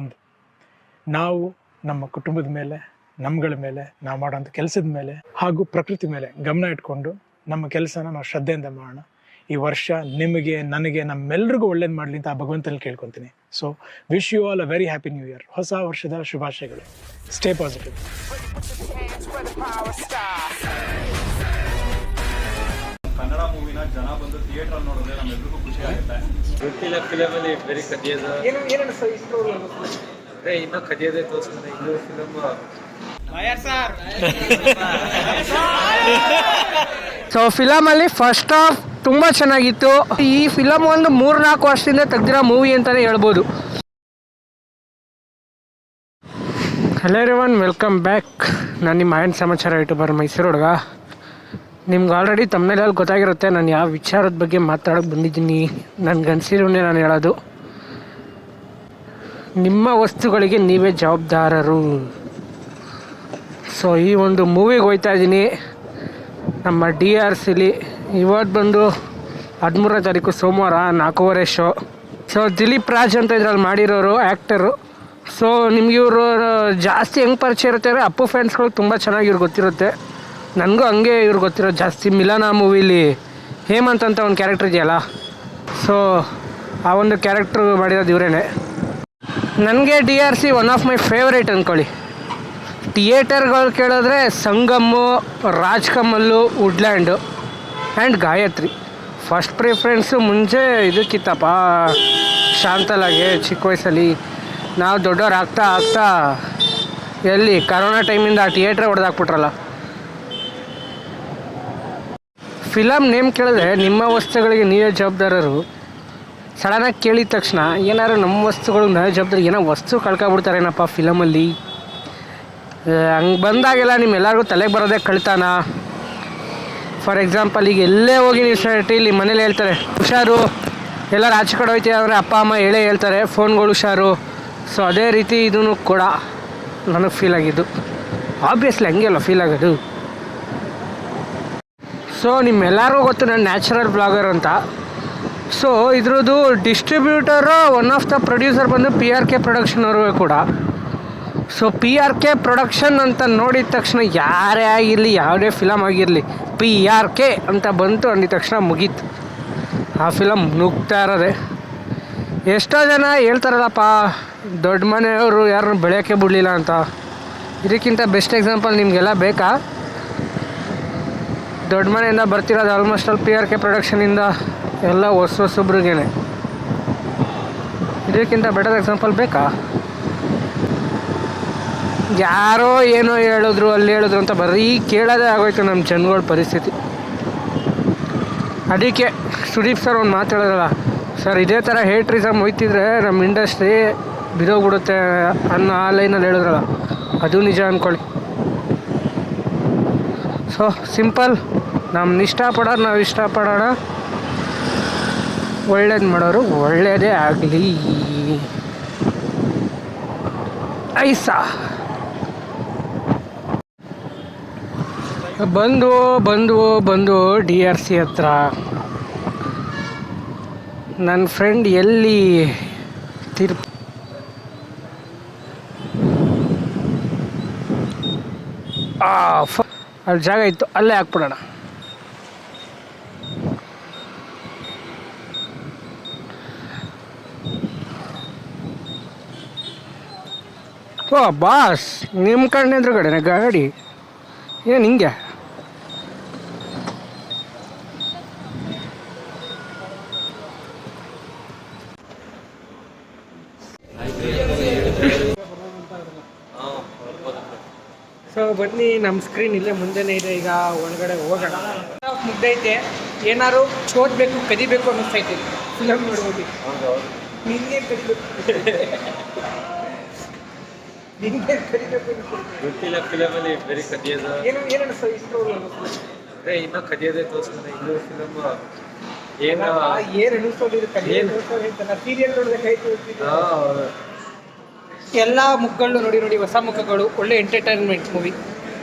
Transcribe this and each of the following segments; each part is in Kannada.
ಒಂದು ನಾವು ನಮ್ಮ ಕುಟುಂಬದ ಮೇಲೆ, ನಮ್ಗಳ ಮೇಲೆ, ನಾವು ಮಾಡೋಂಥ ಕೆಲಸದ ಮೇಲೆ ಹಾಗೂ ಪ್ರಕೃತಿ ಮೇಲೆ ಗಮನ ಇಟ್ಕೊಂಡು ನಮ್ಮ ಕೆಲಸನ ನಾವು ಶ್ರದ್ಧೆಯಿಂದ ಮಾಡೋಣ. ಈ ವರ್ಷ ನಿಮಗೆ, ನನಗೆ, ನಮ್ಮೆಲ್ರಿಗೂ ಒಳ್ಳೇದು ಮಾಡಲಿ ಅಂತ ಆ ಭಗವಂತನಲ್ಲಿ ಕೇಳ್ಕೊತೀನಿ. So wish you all a very happy new year. ಹೊಸ ವರ್ಷದ ಶುಭಾಶಯಗಳು. Stay positive. ಕನ್ನಡ ಮೂವಿನ ಜನ ಬಂದು ಥಿಯೇಟರ್ ನೋಡಿದ್ರೆ ನಮ್ಮೆಲ್ಲರಿಗೂ ಖುಷಿ ಆಗುತ್ತೆ. ಗೊತ್ತಿಲ್ಲ ಫಿಲಮಲ್ಲಿ ಬರೀ ಕದಿಯೋದು ಇನ್ನೂ ಕದಿಯೋದೇ ತೋರಿಸಿದ್ರೆ ಇನ್ನೂ ಫಿಲಮ್. ಸೊ ಫಿಲಮಲ್ಲಿ ಫಸ್ಟ್ ಹಾಫ್ ತುಂಬ ಚೆನ್ನಾಗಿತ್ತು. ಈ ಫಿಲಮ್ ಒಂದು 3-4 ವರ್ಷದಿಂದ ತೆಗ್ದಿರೋ ಮೂವಿ ಅಂತಲೇ ಹೇಳ್ಬೋದು. Hello everyone, welcome back. ನಾನು ನಿಮ್ಮ ಆಯನ್ ಸಮಾಚಾರ ಯೂಟ್ಯೂಬರ್ ಮೈಸೂರು ಹುಡುಗ. ನಿಮ್ಗೆ ಆಲ್ರೆಡಿ ತಮ್ಮನೇಲಿ ಗೊತ್ತಾಗಿರುತ್ತೆ ನಾನು ಯಾವ ವಿಚಾರದ ಬಗ್ಗೆ ಮಾತಾಡೋಕ್ಕೆ ಬಂದಿದ್ದೀನಿ. ನನಗನ್ಸಿರೋನೇ ನಾನು ಹೇಳೋದು, ನಿಮ್ಮ ವಸ್ತುಗಳಿಗೆ ನೀವೇ ಜವಾಬ್ದಾರರು. ಸೊ ಈ ಒಂದು ಮೂವಿಗೆ ಹೋಗ್ತಾ ಇದ್ದೀನಿ ನಮ್ಮ DRCಲಿ. ಇವತ್ತು ಬಂದು 13ನೇ ತಾರೀಕು ಸೋಮವಾರ 4:15 ಶೋ. ಸೊ ದಿಲೀಪ್ ರಾಜ್ ಅಂತ ಇದ್ರಲ್ಲಿ ಮಾಡಿರೋರು ಆ್ಯಕ್ಟರು. ಸೊ ನಿಮ್ಗೆ ಇವರು ಜಾಸ್ತಿ ಹೆಂಗೆ ಪರಿಚಯ ಇರುತ್ತೆ ಅಂದರೆ ಅಪ್ಪು ಫ್ಯಾನ್ಸ್ಗಳು ತುಂಬ ಚೆನ್ನಾಗಿ ಇವ್ರು ಗೊತ್ತಿರುತ್ತೆ. ನನಗೂ ಹಂಗೆ ಇವ್ರು ಗೊತ್ತಿರೋದು ಜಾಸ್ತಿ. ಮಿಲನ ಮೂವಿಲಿ ಹೇಮಂತ್ ಅಂತ ಒಂದು ಕ್ಯಾರೆಕ್ಟರ್ ಇದೆಯಲ್ಲ, ಸೊ ಆ ಒಂದು ಕ್ಯಾರೆಕ್ಟ್ರು ಮಾಡಿರೋದು ಇವರೇನೆ. ನನಗೆ DRC one of my favourite ಅಂದ್ಕೊಳ್ಳಿ. ಥಿಯೇಟರ್ಗಳು ಕೇಳಿದ್ರೆ Sangam, Raj Kamal, Woodland and Gayatri first preference. ಮುಂಚೆ ಇದಕ್ಕಿತ್ತಪ್ಪ ಶಾಂತಲಾಗೆ ಚಿಕ್ಕ ವಯಸ್ಸಲ್ಲಿ. ನಾವು ದೊಡ್ಡವ್ರು ಆಗ್ತಾ ಆಗ್ತಾ ಎಲ್ಲಿ ಕರೋನಾ ಟೈಮಿಂದ ಆ ಥಿಯೇಟ್ರೇ ಹೊಡೆದಾಕ್ಬಿಟ್ರಲ್ಲ. ಫಿಲಮ್ ನೇಮ್ ಕೇಳಿದ್ರೆ ನಿಮ್ಮ ವಸ್ತುಗಳಿಗೆ ನೀವೇ ಜವಾಬ್ದಾರರು. ಸಡನ್ನಾಗಿ ಕೇಳಿದ ತಕ್ಷಣ ಏನಾದ್ರು ನಮ್ಮ ವಸ್ತುಗಳು ನಾವೇ ಜವಾಬ್ದಾರಿ, ಏನೋ ವಸ್ತು ಕಳ್ಕೊಬಿಡ್ತಾರೇನಪ್ಪ ಫಿಲಮಲ್ಲಿ. ಹಂಗೆ ಬಂದಾಗೆಲ್ಲ ನಿಮ್ಮೆಲ್ಲರಿಗೂ ತಲೆಗೆ ಬರೋದೇ ಕಳ್ತಾನ. ಫಾರ್ ಎಕ್ಸಾಂಪಲ್ ಈಗ ಎಲ್ಲೇ ಹೋಗಿ ನೀವು ಇಲ್ಲಿ ಮನೇಲಿ ಹೇಳ್ತಾರೆ ಹುಷಾರು, ಎಲ್ಲರೂ ಆಚೆ ಕಡೆ ಹೋಯ್ತೀವಿ ಅಂದರೆ ಅಪ್ಪ ಅಮ್ಮ ಹೇಳೇ ಹೇಳ್ತಾರೆ ಫೋನ್ಗಳು ಹುಷಾರು. ಸೊ ಅದೇ ರೀತಿ ಇದೂ ಕೂಡ ನನಗೆ ಫೀಲ್ ಆಗಿದ್ದು. ಆಬ್ವಿಯಸ್ಲಿ ಹಂಗೆ ಅಲ್ಲ ಫೀಲ್ ಆಗೋದು. ಸೊ ನಿಮ್ಮೆಲ್ಲರಿಗೂ ಗೊತ್ತು ನಾನು ನ್ಯಾಚುರಲ್ ಬ್ಲಾಗರ್ ಅಂತ. ಸೊ ಇದ್ರದ್ದು distributor one of the producer ಬಂದು PRK ಪ್ರೊಡಕ್ಷನ್ ಅವ್ರಿಗೆ ಕೂಡ. ಸೊ PRK ಪ್ರೊಡಕ್ಷನ್ ಅಂತ ನೋಡಿದ ತಕ್ಷಣ ಯಾರೇ ಆಗಿರಲಿ, ಯಾವುದೇ ಫಿಲಮ್ ಆಗಿರಲಿ, PRK ಅಂತ ಬಂತು ಅಂದಿದ ತಕ್ಷಣ ಮುಗೀತು, ಆ ಫಿಲಮ್ ನುಗ್ತಾ ಇರೋದೆ. ಎಷ್ಟೋ ಜನ ಹೇಳ್ತಾರಲ್ಲಪ್ಪ ದೊಡ್ಡ ಮನೆಯವರು ಯಾರನ್ನು ಬೆಳೆಯೋಕ್ಕೆ ಬಿಡಲಿಲ್ಲ ಅಂತ. ಇದಕ್ಕಿಂತ ಬೆಸ್ಟ್ ಎಕ್ಸಾಂಪಲ್ ನಿಮಗೆಲ್ಲ ಬೇಕಾ? ದೊಡ್ಡ ಮನೆಯಿಂದ ಬರ್ತಿರೋದು ಆಲ್ಮೋಸ್ಟ್ ಅಲ್ಲಿ PRK ಪ್ರೊಡಕ್ಷನಿಂದ ಎಲ್ಲ ಹೊಸೊಬ್ರಿಗೇನೆ. ಇದಕ್ಕಿಂತ ಬೆಟರ್ ಎಕ್ಸಾಂಪಲ್ ಬೇಕಾ? ಯಾರೋ ಏನೋ ಹೇಳಿದ್ರು ಅಲ್ಲಿ ಹೇಳಿದ್ರು ಅಂತ ಬರೀ ಕೇಳೋದೇ ಆಗೋಯ್ತು ನಮ್ಮ ಜನಗಳ ಪರಿಸ್ಥಿತಿ. ಅದಕ್ಕೆ ಸುದೀಪ್ ಸರ್ ಒಂದು ಮಾತು ಹೇಳಿದ್ರಲ್ಲ, ಸರ್ ಇದೇ ಥರ ಹೇಟ್ರಿಸಮ್ ಹೋಯ್ತಿದ್ರೆ ನಮ್ಮ ಇಂಡಸ್ಟ್ರಿ ಬಿದೋಗ್ಬಿಡುತ್ತೆ ಅನ್ನೋ ಆ ಲೈನಲ್ಲಿ ಹೇಳಿದ್ರಲ್ಲ, ಅದು ನಿಜ ಅಂದ್ಕೊಳ್ಳಿ. ಸೊ ಸಿಂಪಲ್, ನಮ್ಮನ್ನ ಇಷ್ಟಪಡೋರು ನಾವು ಇಷ್ಟಪಡೋಣ, ಒಳ್ಳೇದು ಮಾಡೋರು ಒಳ್ಳೆಯದೇ ಆಗಲಿ. ಐಸಾ ಬಂದು DRC ಹತ್ರ ನನ್ನ ಫ್ರೆಂಡ್ ಎಲ್ಲಿ ಅಲ್ಲಿ ಜಾಗ ಇತ್ತು, ಅಲ್ಲೇ ಹಾಕ್ಬಿಡೋಣ. ಓ ಬಾಸ್, ನಿಮ್ಮ ಕಡೆ ಎದುರುಗಡೆನೆ ಗಾಡಿ ಏನು ಹಿಂಗೆ? ಸೊ ಬನ್ನಿ, ನಮ್ಮ ಸ್ಕ್ರೀನ್ ಇಲ್ಲೇ ಮುಂದೆನೇ ಇದೆ. ಈಗ ಒಳಗಡೆ ಹೋಗೋಣ. ಮುಗ್ದೈತೆ, ಏನಾದ್ರು ಓದಬೇಕು, ಕದಿಬೇಕು ಅನ್ನಿಸ್ತೈತೆ ಫಿಲಮ್ ನೋಡ್ಬೋದು. ನಿನ್ನೆ ಗೊತ್ತಿಲ್ಲ ಫಿಲಮಲ್ಲಿ ಬರೀ ಕದಿಯೋದು ಇನ್ನೂ ಕದಿಯೋದೇ ತೋರಿಸಿದ್ರೆ ಇನ್ನೂ ಫಿಲಮ್. ಎಲ್ಲ ಮುಖಗಳು ನೋಡಿ ಹೊಸ ಮುಖಗಳು, ಒಳ್ಳೆ ಎಂಟರ್ಟೈನ್ಮೆಂಟ್ ಮೂವಿ.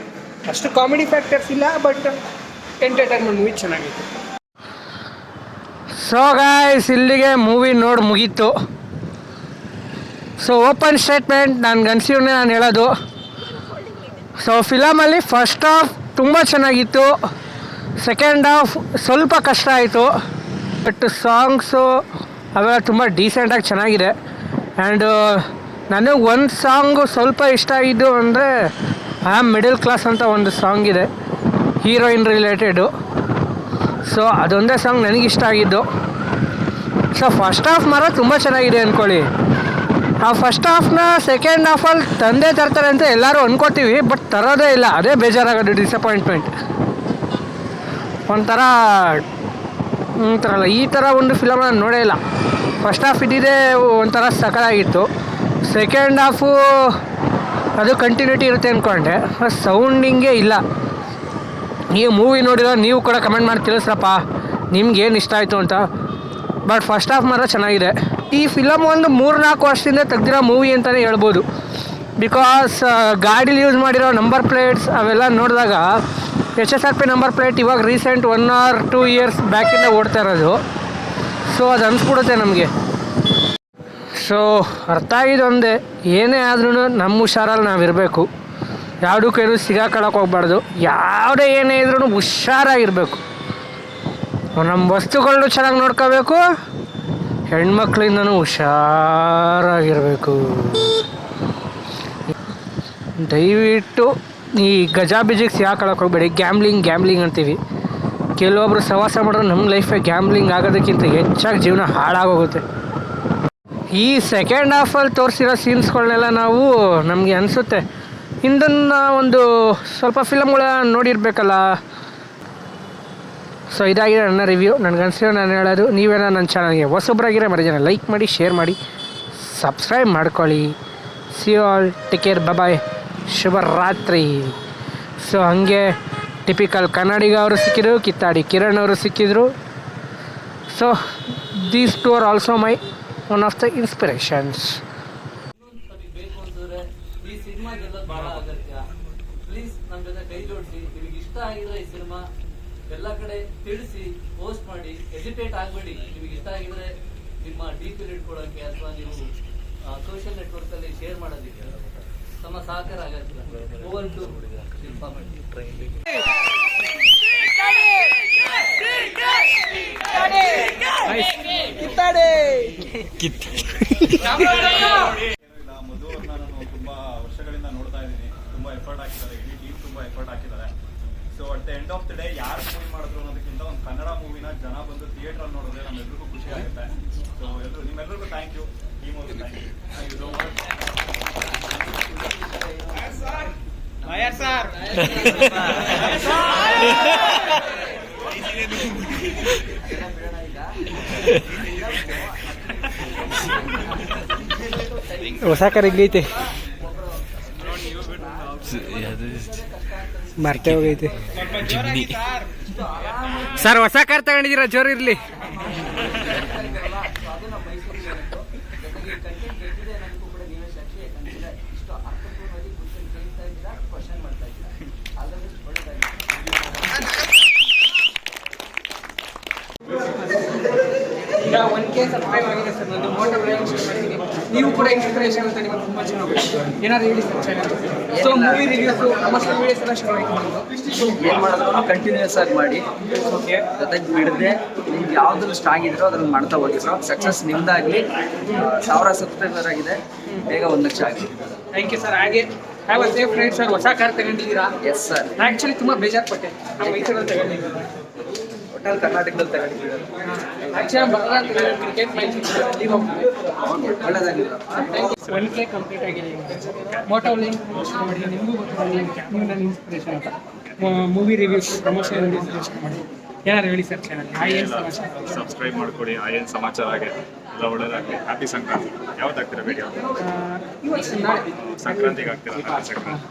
ಅಷ್ಟು ಕಾಮಿಡಿ ಫ್ಯಾಕ್ಟರ್ಸ್ ಇಲ್ಲ, ಬಟ್ ಎಂಟರ್ಟೈನ್ಮೆಂಟ್ ಮೂವಿ ಚೆನ್ನಾಗಿತ್ತು. ಸೊ ಗಾಯ್ಸ್, ಇಲ್ಲಿಗೆ ಮೂವಿ ನೋಡಿ ಮುಗೀತು. ಸೊ ಓಪನ್ ಸ್ಟೇಟ್ಮೆಂಟ್ ನನಗನ್ಸಿವ್ನೇ ನಾನು ಹೇಳೋದು. ಸೊ ಫಿಲಮಲ್ಲಿ ಫಸ್ಟ್ ಹಾಫ್ ತುಂಬ ಚೆನ್ನಾಗಿತ್ತು, ಸೆಕೆಂಡ್ ಹಾಫ್ ಸ್ವಲ್ಪ ಕಷ್ಟ ಆಯಿತು. ಬಟ್ ಸಾಂಗ್ಸು ಅವೆಲ್ಲ ತುಂಬ ಡೀಸೆಂಟಾಗಿ ಚೆನ್ನಾಗಿದೆ. ಆ್ಯಂಡ್ ನನಗೆ ಒಂದು ಸಾಂಗು ಸ್ವಲ್ಪ ಇಷ್ಟ ಆಗಿದ್ದು ಅಂದರೆ ಐ ಆಮ್ ಮಿಡಲ್ ಕ್ಲಾಸ್ ಅಂತ ಒಂದು ಸಾಂಗ್ ಇದೆ, ಹೀರೋಯಿನ್ ರಿಲೇಟೆಡು. ಸೊ ಅದೊಂದೇ ಸಾಂಗ್ ನನಗಿಷ್ಟ ಆಗಿದ್ದು. ಸೊ ಫಸ್ಟ್ ಹಾಫ್ ಮಾತ್ರ ತುಂಬ ಚೆನ್ನಾಗಿದೆ ಅಂದ್ಕೊಳ್ಳಿ. ಆ ಫಸ್ಟ್ ಹಾಫ್ನ ಸೆಕೆಂಡ್ ಹಾಫಲ್ಲಿ ತಂದೆ ತರ್ತಾರೆ ಅಂತ ಎಲ್ಲರೂ ಅಂದ್ಕೋತೀವಿ, ಬಟ್ ತರೋದೇ ಇಲ್ಲ. ಅದೇ ಬೇಜಾರಾಗೋದು, ಡಿಸಪಾಯಿಂಟ್ಮೆಂಟ್. ಒಂಥರಲ್ಲ ಈ ಥರ ಒಂದು ಫಿಲಮ್ ನಾನು ನೋಡೇ ಇಲ್ಲ. ಫಸ್ಟ್ ಹಾಫ್ ಇದ್ದಿದ್ದೇ ಒಂಥರ ಸಕಲಾಗಿತ್ತು. ಸೆಕೆಂಡ್ ಹಾಫು ಅದು ಕಂಟಿನ್ಯೂಟಿ ಇರುತ್ತೆ ಅಂದ್ಕೊಂಡೆ, ಸೌಂಡಿಂಗೇ ಇಲ್ಲ. ನೀವು ಮೂವಿ ನೋಡಿರೋ ನೀವು ಕೂಡ ಕಮೆಂಟ್ ಮಾಡಿ ತಿಳಿಸ್ರಪ್ಪ ನಿಮ್ಗೇನು ಇಷ್ಟ ಆಯಿತು ಅಂತ. ಬಟ್ ಫಸ್ಟ್ ಹಾಫ್ ಮಾತ್ರ ಚೆನ್ನಾಗಿದೆ. ಈ ಫಿಲಮ್ ಒಂದು 3-4 ವರ್ಷದಿಂದ ತೆಗ್ದಿರೋ ಮೂವಿ ಅಂತಲೇ ಹೇಳ್ಬೋದು. ಬಿಕಾಸ್ ಗಾಡೀಲಿ ಯೂಸ್ ಮಾಡಿರೋ ನಂಬರ್ ಪ್ಲೇಟ್ಸ್ ಅವೆಲ್ಲ ನೋಡಿದಾಗ HSRP ನಂಬರ್ ಪ್ಲೇಟ್ ಇವಾಗ ರೀಸೆಂಟ್ 1 or 2 years ಬ್ಯಾಕಿಂದ ಓಡ್ತಾ ಇರೋದು. ಸೊ ಅದು ಅನಿಸ್ಬಿಡುತ್ತೆ ನಮಗೆ. ಸೊ ಅರ್ಥ ಆಗಿದೊಂದೇ, ಏನೇ ಆದ್ರೂ ನಮ್ಮ ಹುಷಾರಲ್ಲಿ ನಾವಿರಬೇಕು. ಯಾವುದೂ ಕೈಲೂ ಸಿಗಾಕೊಳ್ಳೋಕೆ ಹೋಗ್ಬಾರ್ದು. ಯಾವುದೇ ಏನೇ ಇದ್ರೂ ಹುಷಾರಾಗಿರಬೇಕು. ನಮ್ಮ ವಸ್ತುಗಳನ್ನೂ ಚೆನ್ನಾಗಿ ನೋಡ್ಕೋಬೇಕು, ಹೆಣ್ಮಕ್ಳಿಂದನೂ ಹುಷಾರಾಗಿರಬೇಕು. ದಯವಿಟ್ಟು ಈ ಗಜಾಬಿಜಿಗೆ ಸಿಗಾಕೊಳ್ಳೋಕೆ ಹೋಗ್ಬೇಡಿ. ಗ್ಯಾಮ್ಲಿಂಗ್ ಅಂತೀವಿ. ಕೆಲವೊಬ್ರು ಸವಾಸ ಮಾಡಿದ್ರೆ ನಮ್ಮ ಲೈಫೇ ಗ್ಯಾಮ್ಲಿಂಗ್ ಆಗೋದಕ್ಕಿಂತ ಹೆಚ್ಚಾಗಿ ಜೀವನ ಹಾಳಾಗೋಗುತ್ತೆ. ಈ ಸೆಕೆಂಡ್ ಹಾಫಲ್ಲಿ ತೋರಿಸಿರೋ ಸೀನ್ಸ್ಗಳನ್ನೆಲ್ಲ ನಾವು ನಮಗೆ ಅನಿಸುತ್ತೆ ಹಿಂದನ್ನು ಒಂದು ಸ್ವಲ್ಪ ಫಿಲಮ್ಗಳ ನೋಡಿರ್ಬೇಕಲ್ಲ. ಸೊ ಇದಾಗಿದೆ ನನ್ನ ರಿವ್ಯೂ. ನನಗನ್ಸಿರೋ ನಾನು ಹೇಳೋದು. ನೀವೇನೋ ನನ್ನ ಚಾನಲ್ಗೆ ಹೊಸೊಬ್ಬರಾಗಿರೋ ಮರಿ ಜನ ಲೈಕ್ ಮಾಡಿ, ಶೇರ್ ಮಾಡಿ, ಸಬ್ಸ್ಕ್ರೈಬ್ ಮಾಡ್ಕೊಳ್ಳಿ. See you all, take care, bye, ಶುಭರಾತ್ರಿ. ಸೊ ಹಾಗೆ ಟಿಪಿಕಲ್ ಕನ್ನಡಿಗ ಅವರು ಸಿಕ್ಕಿದ್ರು, ಕಿತ್ತಾಡಿ ಕಿರಣ್ ಅವರು ಸಿಕ್ಕಿದ್ರು. So these two are also my one of the inspirations. ಬೇಕು ಅಂತಂದ್ರೆ ಈ ಸಿನಿಮಾ ಗೆಲ್ಲೋದು ಬಹಳ ಅಗತ್ಯ. ಪ್ಲೀಸ್ ನಮ್ಮ ಜೊತೆ ಕೈ ಜೋಡಿಸಿ. ನಿಮಗೆ ಇಷ್ಟ ಆಗಿದ್ರೆ ಈ ಸಿನಿಮಾ ಎಲ್ಲ ಕಡೆ ತಿಳಿಸಿ, ಪೋಸ್ಟ್ ಮಾಡಿ, ಹೆಸಿಟೇಟ್ ಆಗಬೇಡಿ. ನಿಮಗೆ ಇಷ್ಟ ಆಗಿದ್ರೆ ನಿಮ್ಮ DP ಇಟ್ಕೊಳ್ಳೋಕ್ಕೆ ಅಥವಾ ನೀವು ಸೋಷಿಯಲ್ ನೆಟ್ವರ್ಕ್ ಅಲ್ಲಿ ಶೇರ್ ಮಾಡೋದಕ್ಕೆ ತಮ್ಮ ಸಹಕಾರ ಆಗತ್ತಿಲ್ಲ. ಓವರ್ ಟು ಮಧು ಅವ್ರನ್ನ ನಾನು ತುಂಬಾ ವರ್ಷಗಳಿಂದ ನೋಡ್ತಾ ಇದ್ದೀನಿ. ತುಂಬಾ ಎಫರ್ಟ್ ಹಾಕಿದ್ದಾರೆ, ಇಡೀ ಟೀಮ್ ತುಂಬಾ ಎಫರ್ಟ್ ಹಾಕಿದ್ದಾರೆ. So at the end of the day ಯಾರು ಮೂವಿ ಮಾಡಿದ್ರು ಅನ್ನೋದಕ್ಕಿಂತ ಒಂದು ಕನ್ನಡ ಮೂವಿನ ಜನ ಬಂದು ಥಿಯೇಟರ್ ಅಲ್ಲಿ ನೋಡಿದ್ರೆ ನಮ್ಮೆಲ್ಲರಿಗೂ ಖುಷಿ ಆಗುತ್ತೆ. ಸೊ ನಿಮ್ಮೆಲ್ಲರಿಗೂ ಥ್ಯಾಂಕ್ ಯು. ಟೀಮ್ ಅವ್ರಿಗೂ ಥ್ಯಾಂಕ್ ಯು ಸೋ ಮಚ್. ಹೊಸ ಕಾರ್ ಹಿಂಗೈತೆ, ಮರ್ತೇ ಹೋಗೈತೆ ಸರ್. ಹೊಸ ಕಾರ್ ತಗೊಂಡಿದ್ದೀರಾ? ಜೋರು ಇರಲಿ. ಈಗ 1K ಸಬ್ಸ್ಕ್ರೈಬ್ ಆಗಿದೆ ಸರ್. ನಂದು ಮೋಟೋ ಬ್ಲಾಗ್ ಶುರು ಮಾಡಿದ್ದೀನಿ. ನೀವು ಕೂಡ ಇನ್ಸ್ಪಿರೇಷನ್ ಅಂತ ನಿಮಗೆ ತುಂಬ ಚೆನ್ನಾಗಿ ಏನಾದ್ರು ಹೇಳಿ sir channel. So movie reviews, promotional videos ಎಲ್ಲ ಶುರು ಆಯಿತು. ಏನು ಮಾಡಿದ್ರು ಕಂಟಿನ್ಯೂಸ್ ಆಗಿ ಮಾಡಿ, ಓಕೆ, ಜೊತೆಗೆ ಬಿಡದೆ ನಿಮ್ಗೆ ಯಾವ್ದ್ರಲ್ಲಿ ಸ್ಟ್ರಾಂಗ್ ಇದ್ರೋ ಅದನ್ನು ಮಾಡ್ತಾ ಹೋಗಿ ಸರ್. ಸಕ್ಸಸ್ ನಿಮ್ದಾಗಲಿ. 1000 ಸಬ್ಸ್ಕ್ರೈಬರ್ ಆಗಿದೆ, ಬೇಗ 1 ಲಕ್ಷ ಆಗಿದೆ. Thank you sir. ಹಾಗೆ have a safe friend sir. ಹೊಸ ಕಾರ್ ತಗೊಂಡಿದ್ದೀರಾ? Yes sir. ಆ್ಯಕ್ಚುಲಿ ತುಂಬ ಬೇಜಾರ್ಪಟ್ಟೆ. ನಮ್ಮ ಮೈಸೂರಲ್ಲಿ ತಗೊಂಡಿದ್ದೀನಿ, ಒಟ್ಟಲ್ಲಿ ಕರ್ನಾಟಕದಲ್ಲಿ ತಗೊಂಡಿದ್ದೀವಿ. ಆ್ಯಕ್ಚುಲಿ ಬರಲ್ಲ ಕ್ರಿಕೆಟ್ ಮ್ಯಾಚ್ ಲೀಗ್ ಹೋಗ್ತೀವಿ. ಒಳ್ಳೆದಾಗಿಲ್ಲ. 1K ಕಂಪ್ಲೀಟ್ ಆಗಿದೆ. ಮೋಟೋ ಲಿಂಕ್ ಶುರು ಮಾಡಿ, ನಿಮಗೂ ಗೊತ್ತಿಲ್ಲ, ನೀವು ನನ್ನ ಇನ್ಸ್ಪಿರೇಷನ್ ಅಂತ. ಮೂವಿ ರಿವ್ಯೂಸ್, ಪ್ರಮೋಷನ್ ವೀಡಿಯೋಸ್ ಮಾಡಿ. ಏನಾದ್ರು ಹೇಳಿ ಸರ್ ಚಾನಲ್. ಏನು ಸಮಾಚಾರ? ಸಬ್ಸ್ಕ್ರೈಬ್ ಮಾಡ್ಕೊಡಿ. ಏನು ಸಮಾಚಾರ ಆಗಿದೆ ಎಲ್ಲ ಒಳ್ಳೇದಾಗಲಿ. ಹ್ಯಾಪಿ ಸಂಕ್ರಾಂತಿ. ಯಾವತ್ತಾಗ್ತೀರಾ ವಿಡಿಯೋ? ಇವತ್ತು ನಾಳೆ ಸಂಕ್ರಾಂತಿಗೆ ಆಗ್ತೀರಾ? ಸಂಕ್ರಾಂತಿ